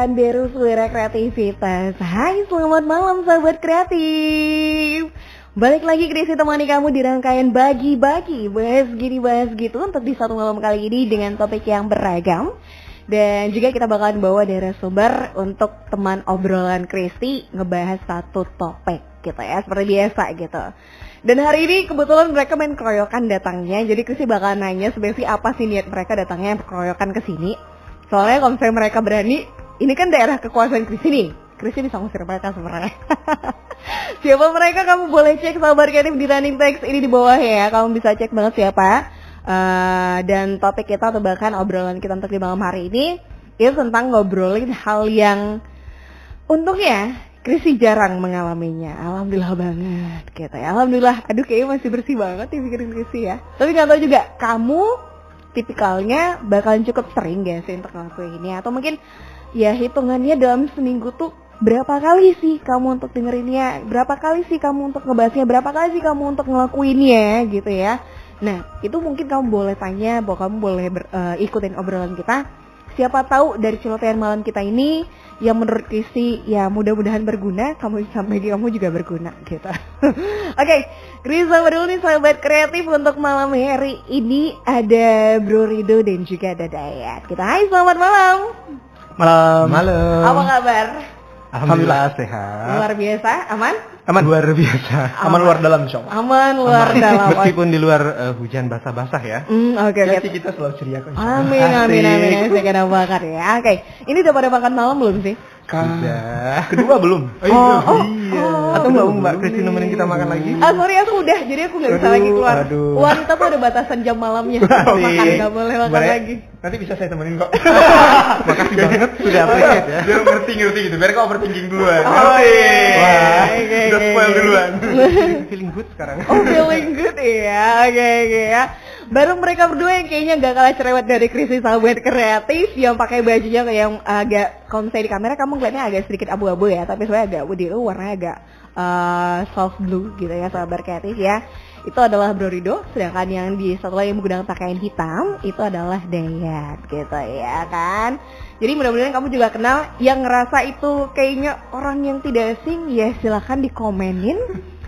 Pekan Baru Selera Kreativitas. Hai, selamat malam sahabat kreatif. Balik lagi Chrisye temani kamu di rangkaian bagi-bagi, bahas gini bahas gitu untuk di satu malam kali ini dengan topik yang beragam. Dan juga kita bakalan bawa narasumber untuk teman obrolan Chrisye ngebahas satu topik gitu ya, seperti biasa gitu. Dan hari ini kebetulan mereka main keroyokan datangnya, jadi Chrisye bakalan nanya sebenarnya apa sih niat mereka datangnya keroyokan ke sini. Soalnya kalau misalnya mereka berani, ini kan daerah kekuasaan Chrisye nih, Chrisye bisa ngusir mereka sebenarnya. Siapa mereka? Kamu boleh cek sahabat kreatif di running text ini di bawah ya. Kamu bisa cek banget siapa. Dan topik kita atau bahkan obrolan kita untuk di malam hari ini itu tentang ngobrolin hal yang untungnya Chrisye jarang mengalaminya. Alhamdulillah banget gitu ya. Alhamdulillah. Aduh kayaknya masih bersih banget nih pikirin Chrisye ya. Tapi gak tahu juga kamu tipikalnya bakalan cukup sering gak sih untuk ngelakuin ini, atau mungkin ya hitungannya dalam seminggu tuh berapa kali sih kamu untuk dengerinnya, berapa kali sih kamu untuk ngebahasnya, berapa kali sih kamu untuk ngelakuinnya gitu ya. Nah itu mungkin kamu boleh tanya, bahwa kamu boleh ikutin obrolan kita. Siapa tahu dari celotehan malam kita ini yang menurut Chrisye ya mudah-mudahan berguna, kamu sampai kamu juga berguna gitu. Oke, Chrisye sama dulu nih sahabat kreatif untuk malam hari ini ada Bro Rido dan juga ada Dayat. Kita hai, selamat malam. Malam. Apa kabar? Alhamdulillah sehat. Luar biasa, aman? Aman luar biasa. Aman luar dalam, Syong. Aman luar dalam. Meskipun di luar hujan basah-basah ya. Oke. Ya sih kita selalu ceria kok. Amin. Saya kena bakar ya. Oke. Ini udah pada makan malam belum sih? Sudah. Kedua belum? Iya. Atau Mbak Chrisye nemenin kita makan lagi? Sorry aku udah. Jadi aku nggak bisa lagi keluar. Wanita tuh ada batasan jam malamnya. Makan nggak boleh makan lagi. Nanti bisa saya temenin kok. Makasih banget sudah appreciate ya. Biar ngerti gitu. Biar kau overthinking duluan. Wah. Udah spoil duluan. Feeling good sekarang. Feeling good ya. Oke ya. Baru mereka berdua yang kayaknya gak kalah cerewet dari Chrisye sahabat kreatif, yang pakai bajunya kayak yang agak, kalau misalnya di kamera kamu ngeliatnya agak sedikit abu-abu ya, tapi sebenarnya agak di lu warnanya agak soft blue gitu ya sahabat kreatif ya. Itu adalah Bro Rido, sedangkan yang di satu lagi yang menggunakan pakaian hitam itu adalah Dayat gitu ya kan. Jadi mudah-mudahan kamu juga kenal, yang ngerasa itu kayaknya orang yang tidak asing ya silahkan dikomenin.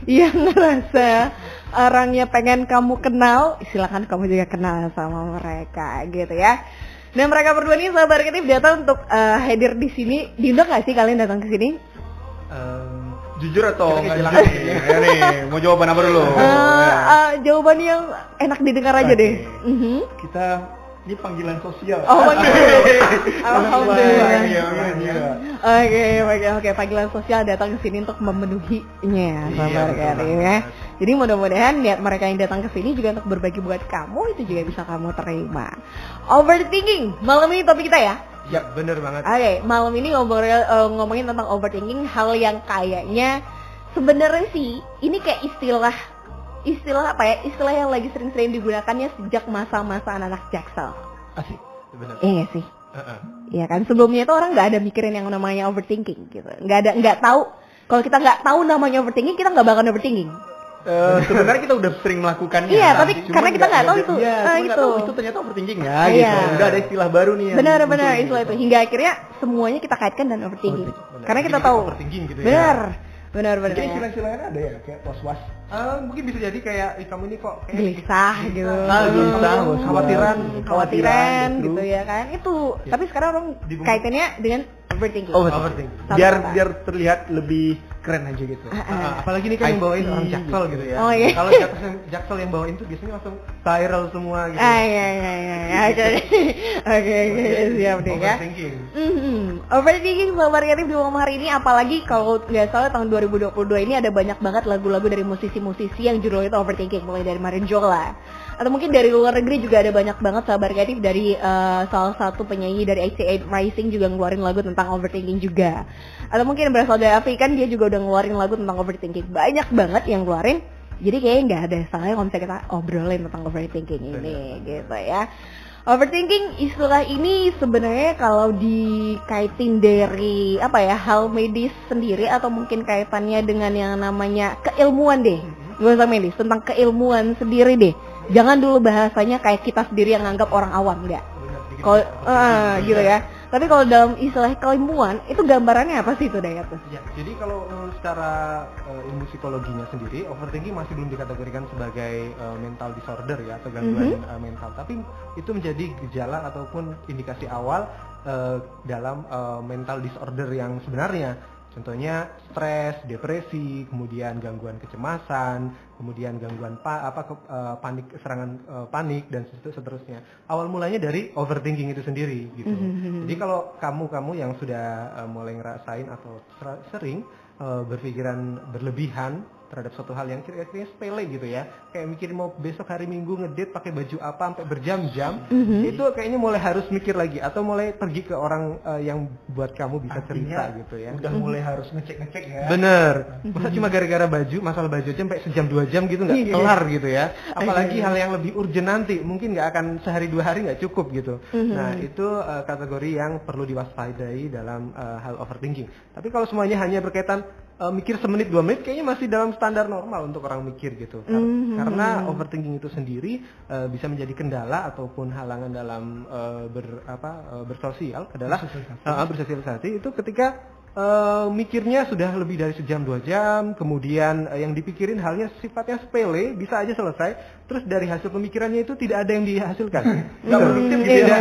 Yang ngerasa orangnya pengen kamu kenal, silakan kamu juga kenal sama mereka gitu ya. Dan mereka berdua nih sahabat kreatif datang untuk hadir di sini. Diundang nggak sih kalian datang ke sini? Jujur atau nggak jelas? Ya nih, mau jawaban apa dulu? Jawaban yang enak didengar aja deh. Kita ini panggilan sosial. Alhamdulillah. Oke, panggilan sosial datang ke sini untuk memenuhinya sahabat kreatif ya. Jadi mudah-mudahan niat mereka yang datang ke sini juga untuk berbagi buat kamu, itu juga bisa kamu terima. Overthinking, malam ini topik kita ya? Ya, bener banget. Oke, malam ini ngomongin tentang overthinking, hal yang kayaknya sebenarnya sih ini kayak istilah apa ya? Istilah yang lagi sering-sering digunakannya sejak masa-masa anak-anak Jaksel. Asik, benar. Iya sih. Iya kan, sebelumnya itu orang nggak ada mikirin yang namanya overthinking gitu. Nggak tahu. Kalau kita nggak tahu namanya overthinking, kita nggak bakal overthinking. Sebenarnya kita udah sering melakukannya. Iya, tapi karena kita nggak tahu itu. Itu ternyata overthinking ya. Gitu. Udah ada istilah baru nih. Benar istilah itu. Hingga akhirnya semuanya kita kaitkan dan overthinking. Karena kita tahu. Overthinking gitu ya. Benar. Mungkin istilah-istilahnya ada ya, kayak was-was. Mungkin bisa jadi kayak kamu ini kok kayak gelisah gitu. Gelisah, khawatiran gitu ya kan. Itu. Tapi sekarang orang kaitannya dengan overthinking. Biar terlihat lebih keren aja gitu. Apalagi ini kan yang bawain orang Jaksel gitu ya. Kalau Jaksel yang bawain tuh biasanya langsung viral semua gitu. Oke, siap deh ya. Overthinking sahabat kreatif di malam hari ini, apalagi kalau nggak salah tahun 2022 ini ada banyak banget lagu-lagu dari musisi-musisi yang judulnya itu overthinking, mulai dari Marinjola atau mungkin dari luar negeri juga ada banyak banget sahabat kreatif dari salah satu penyanyi dari XC8 Rising juga ngeluarin lagu tentang overthinking juga, atau mungkin berasal dari Afi kan dia juga udah ngeluarin lagu tentang overthinking, banyak banget yang ngeluarin. Jadi kayaknya nggak ada salahnya kalau misalnya kita obrolin tentang overthinking ini gitu ya. Overthinking istilah ini sebenarnya kalau dikaitin dari apa ya, hal medis sendiri atau mungkin kaitannya dengan yang namanya keilmuan deh. Gak usah medis, tentang keilmuan sendiri deh. Jangan dulu bahasanya kayak kita sendiri yang nganggap orang awam, enggak. Kalau gitu ya. Tapi kalau dalam istilah keilmuan itu gambarannya apa sih itu Dayat tuh? Ya, jadi kalau secara ilmu psikologinya sendiri, overthinking masih belum dikategorikan sebagai mental disorder ya atau gangguan mental. Tapi itu menjadi gejala ataupun indikasi awal dalam mental disorder yang sebenarnya. Contohnya stres, depresi, kemudian gangguan kecemasan, kemudian gangguan panik, serangan panik dan seterusnya. Awal mulanya dari overthinking itu sendiri gitu. Jadi kalau kamu yang sudah mulai ngerasain atau sering berpikiran berlebihan terhadap suatu hal yang kira-kira sepele gitu ya, kayak mikirin mau besok hari Minggu ngedate pakai baju apa sampai berjam-jam, itu kayaknya mulai harus mikir lagi atau mulai pergi ke orang yang buat kamu bisa cerita gitu ya. Udah mulai harus ngecek ya. Bener. Masa cuma gara-gara baju, masalah baju aja sampai sejam 2 jam gitu nggak kelar gitu ya. Apalagi hal yang lebih urgent nanti, mungkin nggak akan sehari 2 hari nggak cukup gitu. Nah itu kategori yang perlu diwaspadai dalam hal overthinking. Tapi kalau semuanya hanya berkaitan mikir semenit 2 menit kayaknya masih dalam standar normal untuk orang mikir gitu. Karena overthinking itu sendiri bisa menjadi kendala ataupun halangan dalam bersosial adalah bersosialisasi itu ketika mikirnya sudah lebih dari sejam 2 jam, kemudian yang dipikirin halnya sifatnya sepele, bisa aja selesai, terus dari hasil pemikirannya itu tidak ada yang dihasilkan. Nggak produktif gitu ya,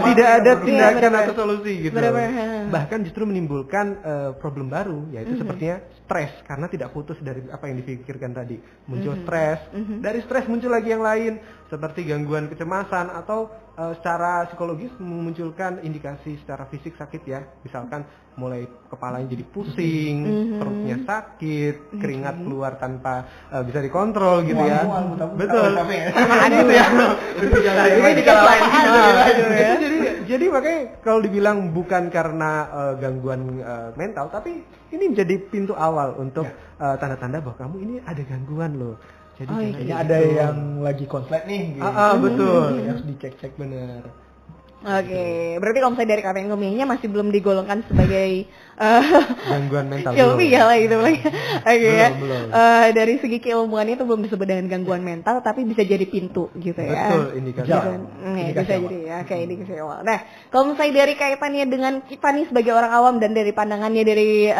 tidak ada tindakan atau solusi gitu. Bahkan justru menimbulkan problem baru, yaitu sepertinya stres karena tidak putus dari apa yang dipikirkan tadi. Muncul stres, dari stres muncul lagi yang lain seperti gangguan kecemasan atau secara psikologis memunculkan indikasi secara fisik sakit ya, misalkan mulai kepalanya jadi pusing, perutnya sakit, keringat keluar tanpa bisa dikontrol gitu ya. Betul. Jadi makanya kalau dibilang bukan karena gangguan mental, tapi ini menjadi pintu awal untuk tanda-tanda bahwa kamu ini ada gangguan loh. Jadi kayaknya ada yang lagi konslet nih gitu. Betul. Harus dicek-cek bener. Oke, berarti kalau misalnya dari kata ilmiahnya masih belum digolongkan sebagai gangguan mental. Ilmiah lah gitu lah. Oke ya. Dari segi keilmuan itu belum disebut dengan gangguan mental, tapi bisa jadi pintu gitu ya. Betul, indikasi. Bisa jadi ya, kayak indikasi awal. Nah, kalau misalnya dari kaitannya dengan kita nih sebagai orang awam dan dari pandangannya dari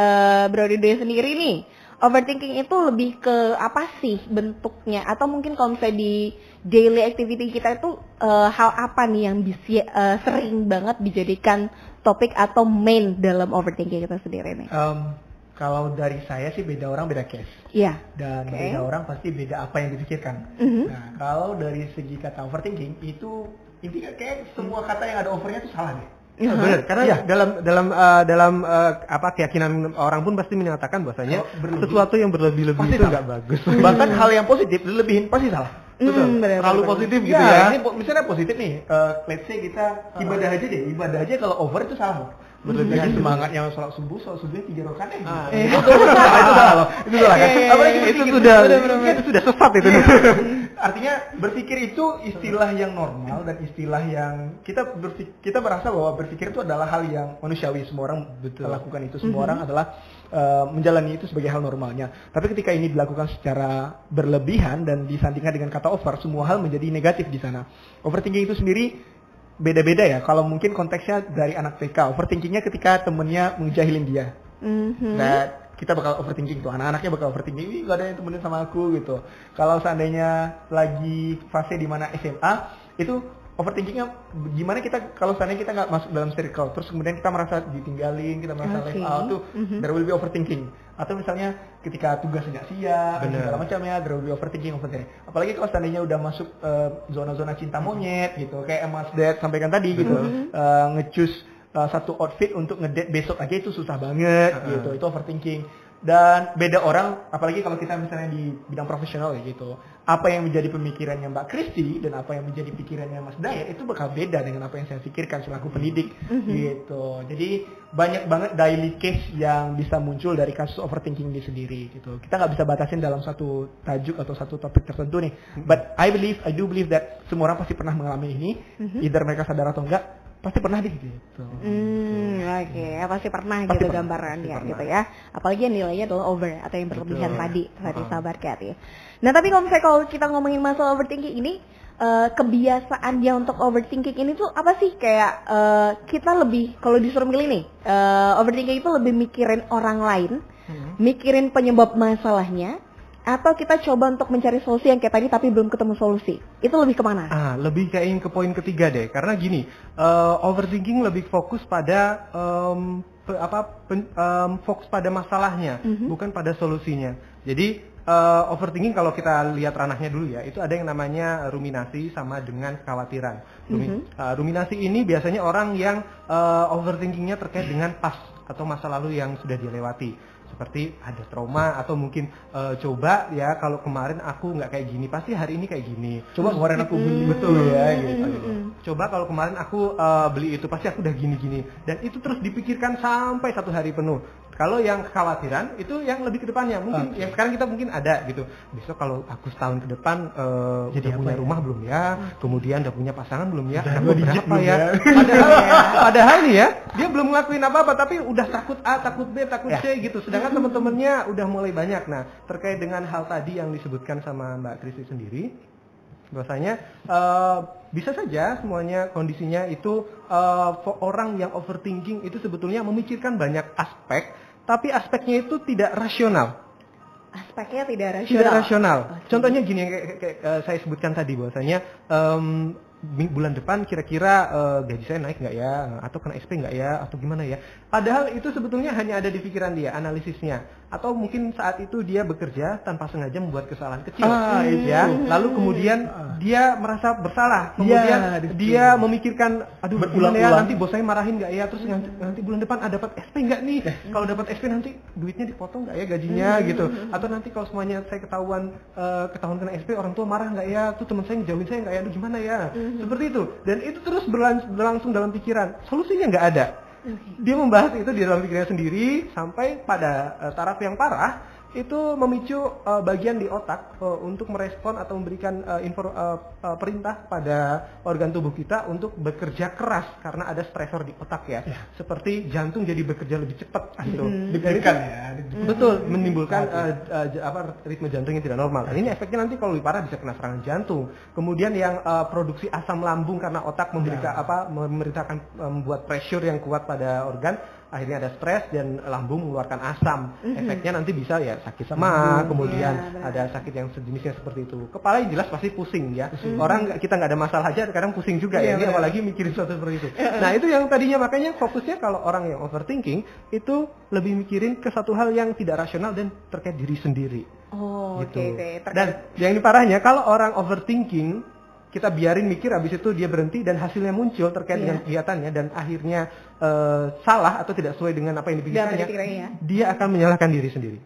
Bro Rido sendiri nih, overthinking itu lebih ke apa sih bentuknya? Atau mungkin kalau misalnya di daily activity kita itu hal apa nih yang bisa sering banget dijadikan topik atau main dalam overthinking kita sendiri nih? Kalau dari saya sih beda orang beda case. Iya. Dan beda orang pasti beda apa yang dipikirkan. Nah, kalau dari segi kata overthinking itu intinya kayak semua kata yang ada overnya itu salah deh. Benar, karena dalam keyakinan orang pun pasti menyatakan bahwasanya sesuatu yang berlebih-lebih itu nggak bagus. Bahkan hal yang positif lebihin pasti salah. Betul. Terlalu positif gitu ya. Ini misalnya positif nih, let's say kita ibadah aja kalau over itu salah. Berlebihan semangat yang sholat subuhnya 3 rakaat itu salah. Itu salah kan? Itu sudah sesat itu. Artinya berpikir itu istilah yang normal dan istilah yang kita merasa bahwa berpikir itu adalah hal yang manusiawi, semua orang melakukan itu, semua orang adalah menjalani itu sebagai hal normalnya. Tapi ketika ini dilakukan secara berlebihan dan disandingkan dengan kata over, semua hal menjadi negatif di sana. Overthinking itu sendiri beda-beda ya. Kalau mungkin konteksnya dari anak TK, overthinkingnya ketika temennya ngejahilin dia. Nah, kita bakal overthinking tuh, anak-anaknya bakal overthinking, ini gak ada yang temenin sama aku gitu. Kalau seandainya lagi fase di mana SMA, itu overthinkingnya gimana kita kalau seandainya kita nggak masuk dalam circle, terus kemudian kita merasa ditinggalin, kita merasa left out tuh, there will be overthinking. Atau misalnya ketika tugasnya nggak siap, segala macamnya, there will be overthinking. Apalagi kalau seandainya udah masuk zona-zona cinta monyet gitu, kayak Mas Dad sampaikan tadi gitu, nge-choose satu outfit untuk ngedate besok aja itu susah banget gitu, itu overthinking. Dan beda orang, apalagi kalau kita misalnya di bidang profesional ya gitu, apa yang menjadi pemikirannya Mbak Kristi dan apa yang menjadi pikirannya Mas Dayat itu bakal beda dengan apa yang saya pikirkan selaku pendidik gitu. Jadi banyak banget daily case yang bisa muncul dari kasus overthinking ini sendiri gitu. Kita nggak bisa batasin dalam satu tajuk atau satu topik tertentu nih. But I do believe that semua orang pasti pernah mengalami ini, either mereka sadar atau enggak. pasti pernah deh gitu. Oke, pasti pernah Pasti gitu pernah, gambarannya pasti gitu pernah. ya. Apalagi yang nilainya adalah over atau yang berlebihan Betul. tadi sahabat kreatif. Nah tapi kalau kita ngomongin masalah overthinking ini, kebiasaan dia untuk overthinking ini tuh apa sih? Kayak kita lebih, kalau disuruh milih nih, overthinking itu lebih mikirin orang lain, mikirin penyebab masalahnya, atau kita coba untuk mencari solusi yang kayak tadi tapi belum ketemu solusi. Itu lebih kemana? Lebih kayaknya ke poin ketiga deh, karena gini, overthinking lebih fokus pada fokus pada masalahnya, bukan pada solusinya. Jadi overthinking kalau kita lihat ranahnya dulu ya, itu ada yang namanya ruminasi sama dengan kekhawatiran. Ruminasi ini biasanya orang yang overthinkingnya terkait dengan past atau masa lalu yang sudah dilewati. Seperti ada trauma atau mungkin coba ya kalau kemarin aku nggak kayak gini pasti hari ini kayak gini. Coba kemarin aku beli betul ya gitu. Coba kalau kemarin aku beli itu pasti aku udah gini-gini, dan itu terus dipikirkan sampai 1 hari penuh. Kalau yang kekhawatiran itu yang lebih ke depannya, mungkin yang sekarang kita mungkin ada gitu. Besok kalau aku setahun ke depan Jadi udah punya apa ya? rumah belum ya? Kemudian udah punya pasangan belum ya? Udah Anak 2 digit berapa belum ya? ya? Padahal nih ya, dia belum ngelakuin apa-apa tapi udah takut A, takut B, takut C gitu. Sedangkan teman-temannya udah mulai banyak. Nah, terkait dengan hal tadi yang disebutkan sama Mbak Kristi sendiri, bahwasanya bisa saja semuanya kondisinya itu orang yang overthinking itu sebetulnya memikirkan banyak aspek, tapi aspeknya itu tidak rasional. Aspeknya tidak rasional. Tidak rasional. Okay. Contohnya gini yang kayak saya sebutkan tadi, bahwasanya bulan depan kira-kira gaji saya naik nggak ya, atau kena SP nggak ya, atau gimana ya. Padahal itu sebetulnya hanya ada di pikiran dia, analisisnya. Atau mungkin saat itu dia bekerja tanpa sengaja membuat kesalahan kecil, ya. Lalu kemudian dia merasa bersalah, kemudian dia memikirkan, aduh gimana ya, nanti bos saya marahin nggak ya, terus nanti bulan depan ada dapat SP nggak nih? Kalau dapat SP nanti duitnya dipotong nggak ya gajinya gitu? Atau nanti kalau semuanya saya ketahuan kena SP, orang tua marah nggak ya? Tuh teman saya ngejauhin saya nggak ya? Aduh gimana ya? Seperti itu. Dan itu terus berlangsung dalam pikiran. Solusinya nggak ada. Dia membahas itu di dalam pikirannya sendiri sampai pada taraf yang parah, itu memicu bagian di otak untuk merespon atau memberikan perintah pada organ tubuh kita untuk bekerja keras karena ada stresor di otak ya. Seperti jantung jadi bekerja lebih cepat gitu. Deg-degan ya. Betul, menimbulkan ritme jantung yang tidak normal. Dan ini efeknya nanti kalau lebih parah bisa kena serangan jantung. Kemudian yang produksi asam lambung karena otak memberitakan membuat pressure yang kuat pada organ, akhirnya ada stres dan lambung mengeluarkan asam. Efeknya nanti bisa ya sakit mah, kemudian ada sakit yang sejenisnya seperti itu. Kepala yang jelas pasti pusing ya. Orang kita nggak ada masalah aja kadang pusing juga ya. Ini apalagi mikirin sesuatu seperti itu. Nah itu yang tadinya makanya fokusnya kalau orang yang overthinking itu lebih mikirin ke satu hal yang tidak rasional dan terkait diri sendiri. Gitu. Dan yang ini parahnya kalau orang overthinking kita biarin mikir, habis itu dia berhenti dan hasilnya muncul terkait dengan kegiatannya dan akhirnya salah atau tidak sesuai dengan apa yang dipikirkannya, dia akan menyalahkan diri sendiri.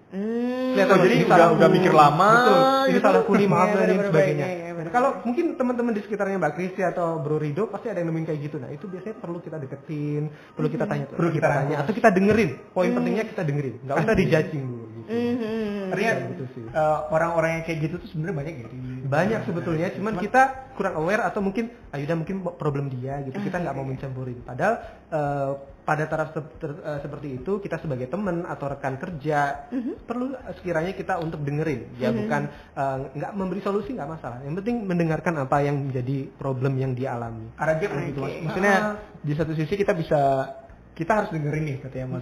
Jadi udah mikir lama, betul, ini gitu. salahku nih, maaf dan lain sebagainya. Bener. Kalau mungkin teman-teman di sekitarnya Mbak Kristi atau Bro Rido pasti ada yang nemuin kayak gitu. Nah itu biasanya perlu kita deketin, perlu kita tanya, atau kita dengerin. Poin pentingnya kita dengerin, nggak usah dijudging dulu. Gitu. Artinya orang-orang yang kayak gitu tuh sebenarnya banyak ya. Banyak sebetulnya, cuman kita kurang aware atau mungkin udah mungkin problem dia gitu, kita nggak mau mencampurin. Padahal pada taraf seperti itu kita sebagai teman atau rekan kerja perlu sekiranya kita untuk dengerin, ya bukan nggak memberi solusi nggak masalah. Yang penting mendengarkan apa yang menjadi problem yang dia alami. Arahnya begitu mas. Maksudnya di satu sisi kita harus dengerin nih katanya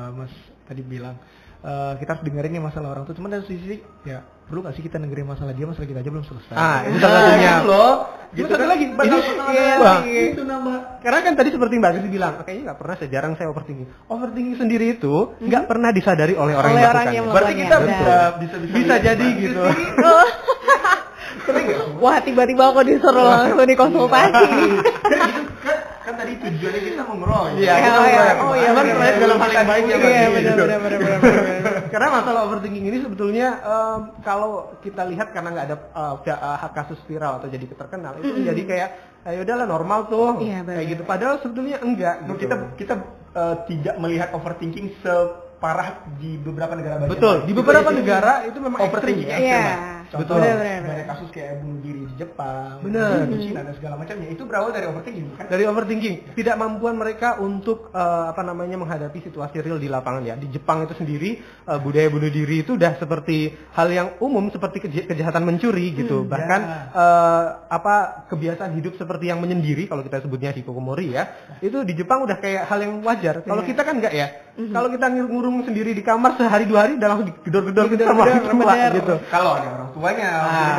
mas tadi bilang. Kita harus dengerin nih masalah orang tuh, cuman dari sisi ya perlu nggak sih kita dengerin masalah dia, masalah kita aja belum selesai. Itu salah satunya loh. Gitu kan lagi. Itu nama. Karena kan tadi seperti Mbak Kristi bilang, kayaknya nggak pernah, jarang saya overthinking. Overthinking sendiri itu nggak pernah disadari oleh orang yang melakukannya. Berarti kita bisa jadi gitu. Wah tiba-tiba aku disuruh langsung dikonsultasi. Kan tadi tujuannya kita ngobrol. Iya, kan dalam hal yang baik ya. Iya, benar. Karena masalah overthinking ini sebetulnya kalau kita lihat karena nggak ada kasus viral atau jadi terkenal, itu menjadi kayak yaudahlah normal tuh, kayak gitu. Padahal sebetulnya enggak. Kita tidak melihat overthinking separah di beberapa negara bagian. Betul, di beberapa negara itu memang ekstrim ya. Contoh Betul. banyak kasus kayak bunuh diri di Jepang, Bener. di Cina dan segala macamnya. Itu berawal dari overthinking, bukan? Dari overthinking, tidak mampuan mereka untuk menghadapi situasi real di lapangan ya. Di Jepang itu sendiri budaya bunuh diri itu udah seperti hal yang umum seperti kejahatan mencuri gitu. Bahkan kebiasaan hidup seperti yang menyendiri kalau kita sebutnya hikikomori ya. Itu di Jepang udah kayak hal yang wajar. Kalau kita kan enggak ya. Kalau kita ngurung sendiri di kamar sehari 2 hari udah langsung digedor-gedor gitu sama orang tua gitu. Kalau ada orang tuanya,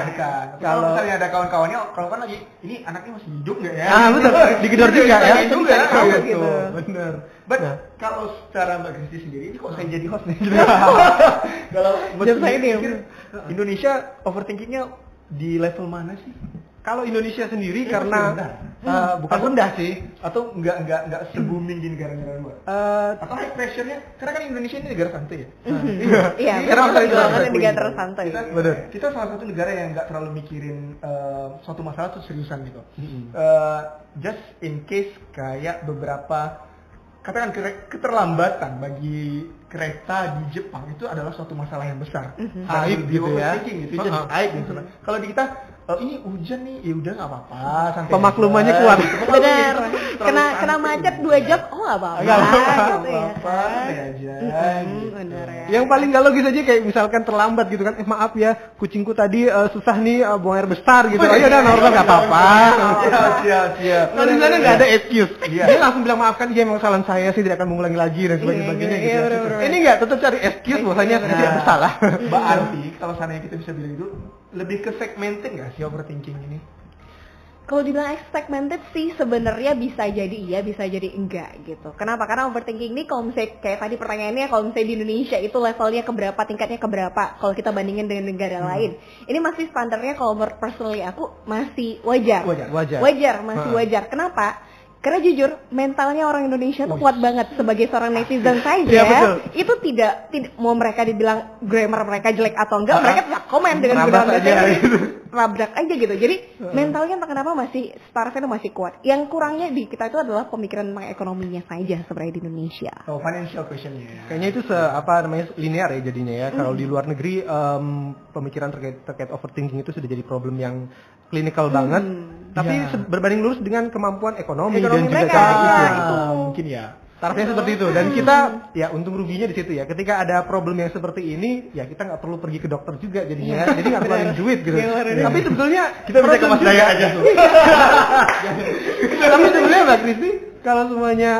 dekat. Kalau misalnya ada kawan-kawannya, kalau kan lagi ini anaknya masih hidup nggak ya? Betul. Digedor juga ya. Juga Gitu. Bener. But kalau secara Mbak Kristi sendiri, ini kok saya jadi host nih? Kalau Jam saya nih. Indonesia overthinkingnya di level mana sih? Kalau Indonesia sendiri karena bukan rendah sih, atau nggak se-booming di negara-negara luar. Atau high pressure-nya, karena kan Indonesia ini negara santai ya. Iya, Karena betul itu banget negara santai. Kita salah satu negara yang nggak terlalu mikirin suatu masalah tuh seriusan gitu. Just in case kayak beberapa katakan keterlambatan bagi kereta di Jepang itu adalah suatu masalah yang besar. Aib gitu ya. Itu jadi aib gitu. Kalau di kita ini hujan nih, ya udah nggak apa-apa, santai. Pemaklumannya kuat. Benar. Kena macet 2 jam, oh nggak apa-apa. Gitu ya. Santai aja. Benar ya. Yang paling gak logis aja kayak misalkan terlambat gitu kan, maaf ya, kucingku tadi susah nih buang air besar gitu. Ayo udah normal nggak apa-apa. Siap. Kalau di sana nggak ada excuse. Iya. Dia langsung bilang maafkan, iya memang kesalahan saya sih, tidak akan mengulangi lagi dan sebagainya gitu. Ini nggak tetap cari excuse bahwasanya tidak bersalah. Mbak Arti, kalau seandainya kita bisa bilang itu lebih ke segmented nggak sih overthinking ini? Kalau dibilang segmented sih sebenarnya bisa jadi iya, bisa jadi enggak gitu. Kenapa? Karena overthinking ini kalau misalnya kayak tadi pertanyaannya, kalau misalnya di Indonesia itu levelnya keberapa, tingkatnya keberapa kalau kita bandingin dengan negara lain. Ini masih standarnya kalau personally aku masih wajar. Masih wajar. Kenapa? Karena jujur mentalnya orang Indonesia tuh kuat banget sebagai seorang netizen saja. Iya, Itu tidak mau mereka dibilang grammar mereka jelek atau enggak, mereka tetap komen dengan benar labrak aja gitu. Jadi mentalnya entah kenapa masih startnya masih kuat. Yang kurangnya di kita itu adalah pemikiran tentang ekonominya saja sebenarnya di Indonesia. Oh, financial questionnya. Kayaknya itu linear ya jadinya ya. Kalau di luar negeri pemikiran terkait overthinking itu sudah jadi problem yang klinikal banget. Tapi berbanding lurus dengan kemampuan ekonomi dan juga cara itu mungkin ya. tarafnya seperti itu. Dan kita ya untung ruginya di situ ya. Ketika ada problem yang seperti ini, ya kita nggak perlu pergi ke dokter juga jadinya. Jadi nggak keluarin duit gitu. Tapi sebetulnya kita bisa ke Mas Daya aja tuh. Tapi sebenarnya Mbak Kristi, kalau semuanya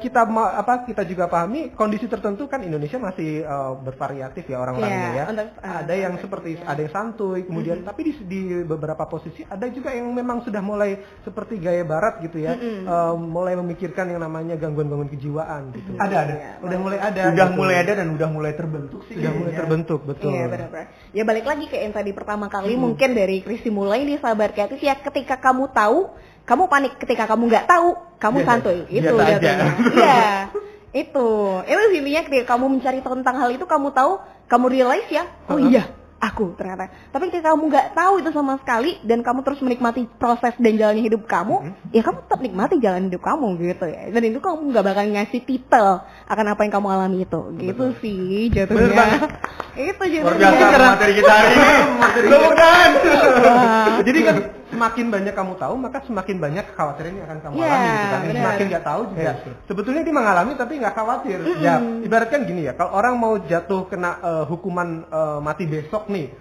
kita juga pahami kondisi tertentu kan Indonesia masih bervariatif ya orang-orangnya ya. Ada yang seperti ada yang santuy, kemudian tapi di beberapa posisi ada juga yang memang sudah mulai seperti gaya barat gitu ya. Mulai memikirkan yang namanya gangguan-gangguan kejiwaan gitu. Ada. Udah mulai ada. Udah mulai ada dan udah mulai terbentuk sih. Udah mulai terbentuk, betul. Iya, benar-benar. Ya balik lagi kayak yang tadi pertama kali mungkin dari Kristi mulai nih sahabat kreatif ya, ketika kamu tahu kamu panik, ketika kamu nggak tahu, kamu santuy. Itu jatuhnya. Iya. Itu intinya ketika kamu mencari tahu tentang hal itu, kamu tahu, kamu realize ya, oh iya, aku ternyata. Tapi ketika kamu nggak tahu itu sama sekali dan kamu terus menikmati proses dan jalannya hidup kamu, ya kamu tetap nikmati jalan hidup kamu gitu ya. Dan itu kamu nggak bakal ngasih titel akan apa yang kamu alami itu. Gitu sih jatuhnya. Itu jatuhnya. Luar biasa materi kita hari ini. Bukan. Jadi kan semakin banyak kamu tahu, maka semakin banyak kekhawatiran yang akan kamu alami gitu kan. Semakin nggak tahu juga. Sebetulnya dia mengalami tapi nggak khawatir. Ya, ibaratkan gini ya, kalau orang mau jatuh kena hukuman mati besok nih,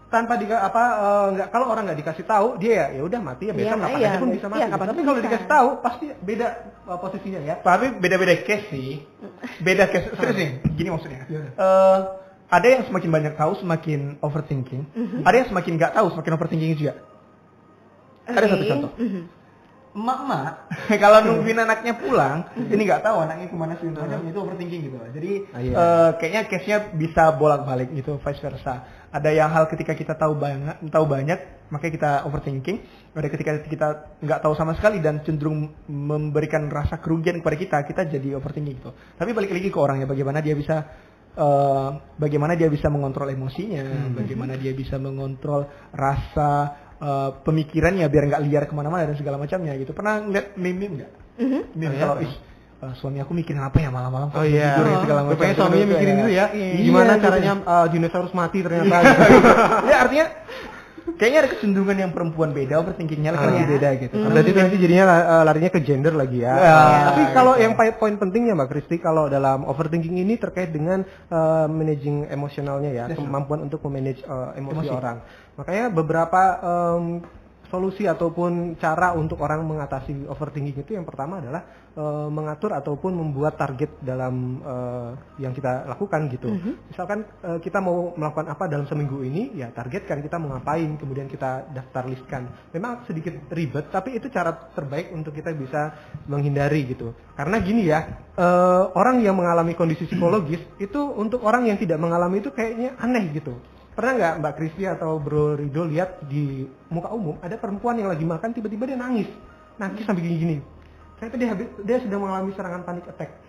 tanpa nggak kalau orang nggak dikasih tahu, dia ya udah mati ya besok kapan aja pun bisa mati. Tapi kalau dikasih tahu pasti beda posisinya ya. Tapi beda-beda case sih. Beda case. Serius nih, gini maksudnya. Ada yang semakin banyak tahu semakin overthinking. Ada yang semakin nggak tahu semakin overthinking juga. Ada satu contoh. Emak-emak kalau nungguin anaknya pulang, ini nggak tahu anaknya kemana sih, itu overthinking gitu. Jadi kayaknya case-nya bisa bolak-balik gitu, vice versa. Ada yang hal ketika kita tahu banyak, makanya kita overthinking. Ada ketika kita nggak tahu sama sekali dan cenderung memberikan rasa kerugian kepada kita jadi overthinking gitu. Tapi balik lagi ke orangnya, bagaimana dia bisa mengontrol emosinya, bagaimana dia bisa mengontrol rasa pemikirannya biar nggak liar kemana-mana dan segala macamnya gitu. Pernah ngeliat meme nggak? Meme kalau suami aku mikirin apa ya malam-malam Oh iya, segala macam. rupanya suaminya mikirin itu ya. Gimana caranya dinosaurus mati ternyata. Ya artinya kayaknya ada kecenderungan yang perempuan beda overthinkingnya lagi beda gitu. Berarti itu nanti jadinya larinya ke gender lagi ya. Tapi kalau yang poin pentingnya Mbak Kristi, kalau dalam overthinking ini terkait dengan managing emosionalnya ya, kemampuan untuk memanage emosi orang. Makanya beberapa solusi ataupun cara untuk orang mengatasi overthinking itu yang pertama adalah mengatur ataupun membuat target dalam yang kita lakukan gitu. Misalkan kita mau melakukan apa dalam seminggu ini, ya targetkan kita mau ngapain, kemudian kita daftar listkan. Memang sedikit ribet, tapi itu cara terbaik untuk kita bisa menghindari gitu. Karena gini ya, orang yang mengalami kondisi psikologis itu untuk orang yang tidak mengalami itu kayaknya aneh gitu. Pernah nggak Mbak Kristi atau Bro Rido lihat di muka umum ada perempuan yang lagi makan tiba-tiba dia nangis sampai gini-gini. Ternyata dia sedang mengalami serangan panic attack,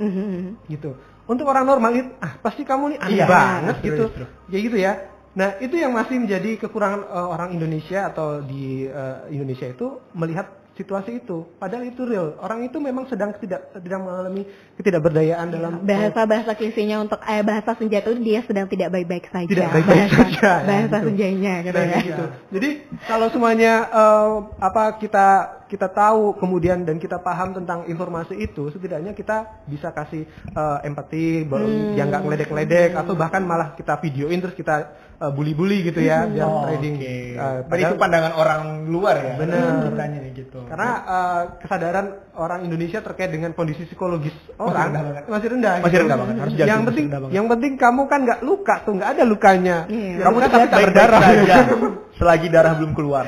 gitu. Untuk orang normal itu, pasti kamu nih aneh banget gitu, ya gitu ya. Nah itu yang masih menjadi kekurangan orang Indonesia atau di Indonesia itu melihat situasi itu, padahal itu real. Orang itu memang sedang tidak mengalami ketidakberdayaan dalam bahasa klisinya untuk bahasa senja itu dia sedang tidak baik-baik saja. Tidak baik-baik saja. Bahasa senjanya gitu ya. Gitu. Jadi kalau semuanya kita tahu kemudian dan kita paham tentang informasi itu, setidaknya kita bisa kasih empati, yang nggak ngeledek-ledek atau bahkan malah kita videoin terus kita bully-bully gitu ya, biar trading. Itu pandangan orang luar ya. Benar. Kitanya gitu. Karena kesadaran orang Indonesia terkait dengan kondisi psikologis orang masih rendah. Masih rendah banget. Harus yang penting kamu kan nggak luka tuh, nggak ada lukanya. Kamu tetap tak berdarah saja selagi darah belum keluar.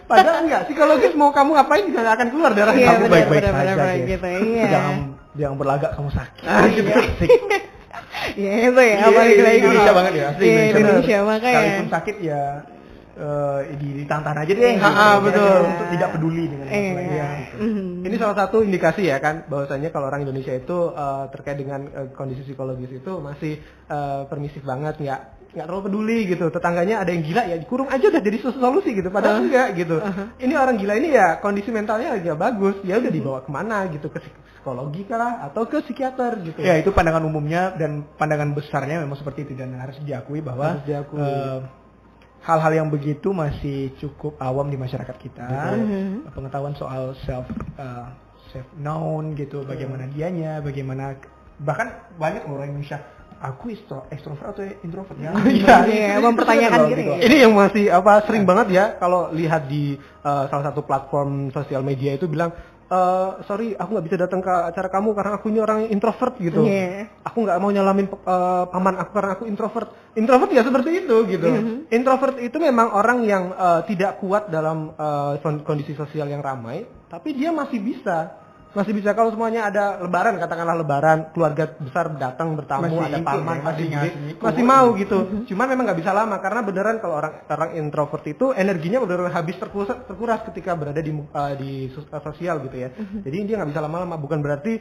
Padahal enggak, psikologis mau kamu ngapain juga akan keluar darah. Kamu baik-baik saja. Gitu, jangan berlagak kamu sakit. Ya itu ya, apalagi lagi Indonesia banget ya. Indonesia makanya. Sekalipun sakit ya ditantang aja deh. Betul. Untuk tidak peduli dengan masalahnya. Ini salah satu indikasi ya kan, bahwasanya kalau orang Indonesia itu terkait dengan kondisi psikologis itu masih permisif banget, nggak terlalu peduli gitu. Tetangganya ada yang gila ya dikurung aja udah jadi solusi gitu, padahal enggak gitu. Ini orang gila ini ya kondisi mentalnya lagi bagus, ya udah dibawa kemana gitu, ke psikologi kah atau ke psikiater gitu. Ya itu pandangan umumnya dan pandangan besarnya memang seperti itu, dan harus diakui bahwa hal-hal yang begitu masih cukup awam di masyarakat kita. Pengetahuan soal self known gitu, bagaimana dianya, bagaimana bahkan banyak orang Indonesia, aku ekstrovert atau introvert ya? Iya, mempertanyakan diri. Ini yang masih sering banget ya kalau lihat di salah satu platform sosial media itu bilang, sorry aku nggak bisa datang ke acara kamu karena aku ini orang introvert gitu. Aku nggak mau nyalamin paman aku karena aku introvert. Introvert ya seperti itu gitu. Introvert itu memang orang yang tidak kuat dalam kondisi sosial yang ramai, tapi dia masih bisa kalau semuanya ada lebaran, katakanlah lebaran, keluarga besar datang bertamu, ada paman, masih mau gitu. Cuman memang nggak bisa lama karena beneran kalau orang introvert itu energinya beneran habis terkuras ketika berada di sosial gitu ya. Jadi dia nggak bisa lama-lama, bukan berarti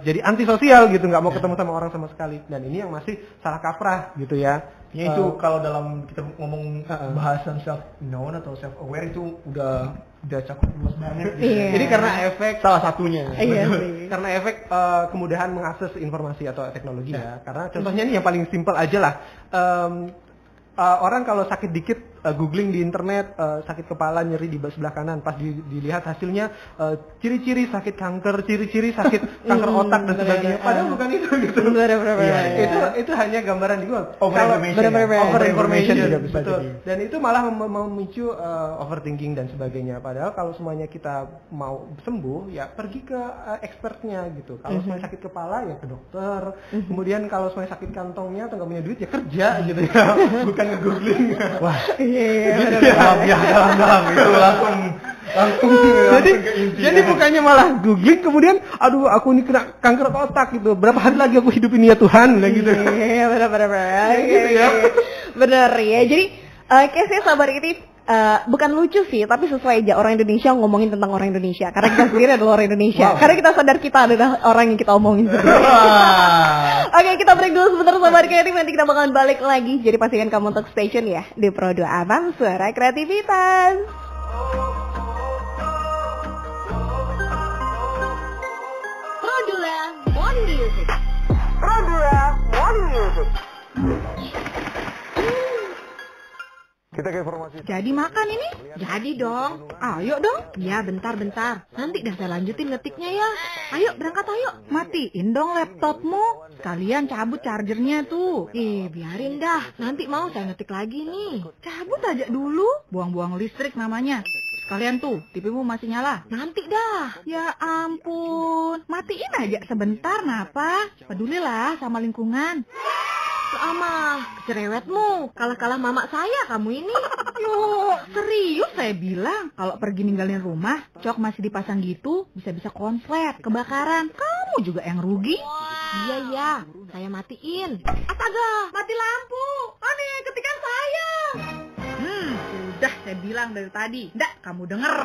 jadi antisosial gitu, nggak mau ketemu sama orang sama sekali. Dan ini yang masih salah kaprah gitu ya. Itu kalau dalam kita ngomong bahasan self known atau self aware itu udah cakup luas banget gitu. Ini karena efek salah satunya. Karena efek kemudahan mengakses informasi atau teknologi ya. Karena contohnya ini yang paling simpel aja lah. Orang kalau sakit dikit googling di internet, sakit kepala, nyeri di sebelah kanan, pas dilihat hasilnya ciri-ciri sakit kanker, ciri-ciri sakit kanker otak dan sebagainya. Padahal bukan itu gitu. Itu hanya gambaran di Google. Over information betul. Dan itu malah memicu overthinking dan sebagainya. Padahal kalau semuanya kita mau sembuh ya pergi ke expertnya gitu. Kalau semuanya sakit kepala ya ke dokter. Kemudian kalau semuanya sakit kantongnya atau nggak punya duit ya kerja gitu ya. Bukan nge-googling. Wah. Dalam itu langsung jadi bukannya malah googling kemudian aduh aku ini kena kanker otak gitu, berapa hari lagi aku hidup ini ya Tuhan gitu. Iya benar ya. Jadi case-nya Sabar ini bukan lucu sih, tapi sesuai aja orang Indonesia ngomongin tentang orang Indonesia karena kita sendiri adalah orang Indonesia. Karena kita sadar kita adalah orang yang kita omongin sendiri. Oke, kita break dulu sebentar Sabar Kreatif, nanti kita bakalan balik lagi. Jadi pastikan kamu untuk station ya di Pro 2 Abang Suara Kreativitas. Pro 2 Kita ke informasi. Jadi makan ini? Jadi dong. Ayo dong. Ya bentar. Nanti dah saya lanjutin ngetiknya ya. Ayo berangkat ayo. Matiin dong laptopmu. Sekalian cabut chargernya tuh. Biarin dah. Nanti mau saya ngetik lagi nih. Cabut aja dulu. Buang-buang listrik namanya. Sekalian tuh, TV-mu masih nyala. Nanti dah. Ya ampun. Matiin aja sebentar, napa? Pedulilah sama lingkungan. Ama, cerewetmu. Kalah-kalah mama saya kamu ini. Yo, serius saya bilang. Kalau pergi ninggalin rumah, cok masih dipasang gitu, bisa-bisa konslet, kebakaran. Kamu juga yang rugi. Iya, saya matiin. Astaga, mati lampu. Aneh, ketikan saya. Udah saya bilang dari tadi. Nggak, kamu denger.